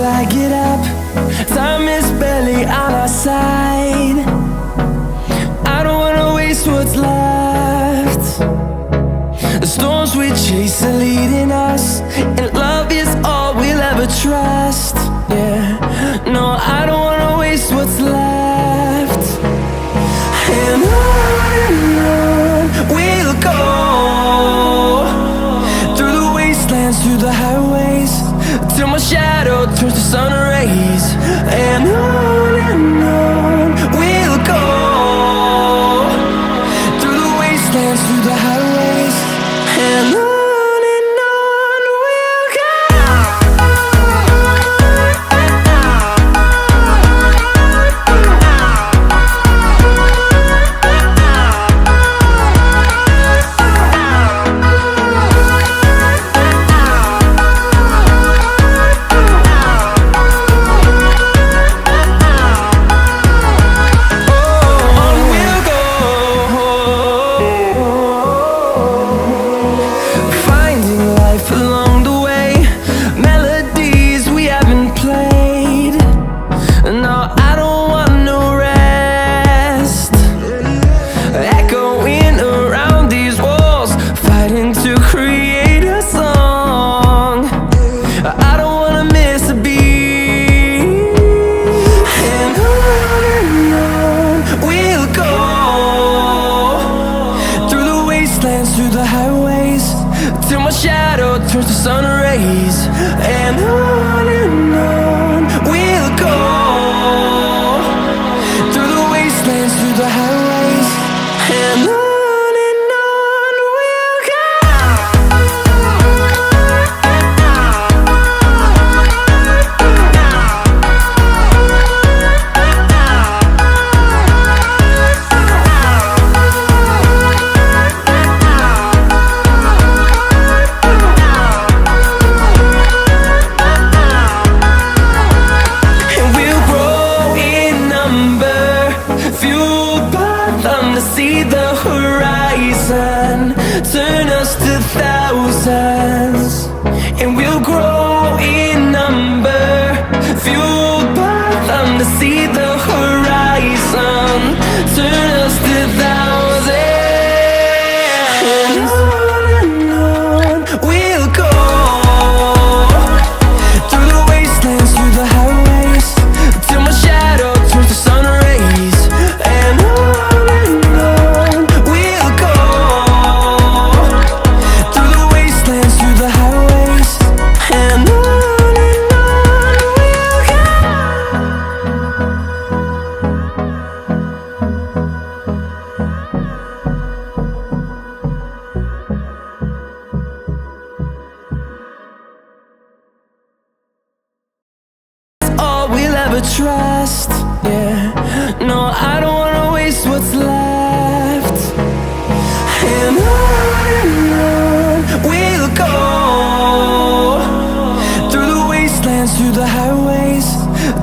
I get up. Time is barely on our side. I don't wanna waste what's left. The storms we chase are leading us, and love is all we'll ever trust. Yeah, no, I don't wanna waste what's left. And on we'll go, through the wastelands, through the highways, till my shadow turns to sun rays. And on we'll go, through the wastelands, through the highways, and on. Through the highways, till my shadow turns to sun rays. And on we'll go, through the wastelands, through the highways, and on. See the horizon turn us to thousands, and we'll grow in number, fueled by them to see the horizon turn us to thousands. And on we'll go, through the wastelands, through the highways, till my shadow turns to sun rays. And on trust, yeah. No, I don't wanna waste what's left. And on we'll go, through the wastelands, through the highways,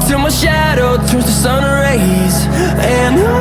till my shadow turns to sun rays. And on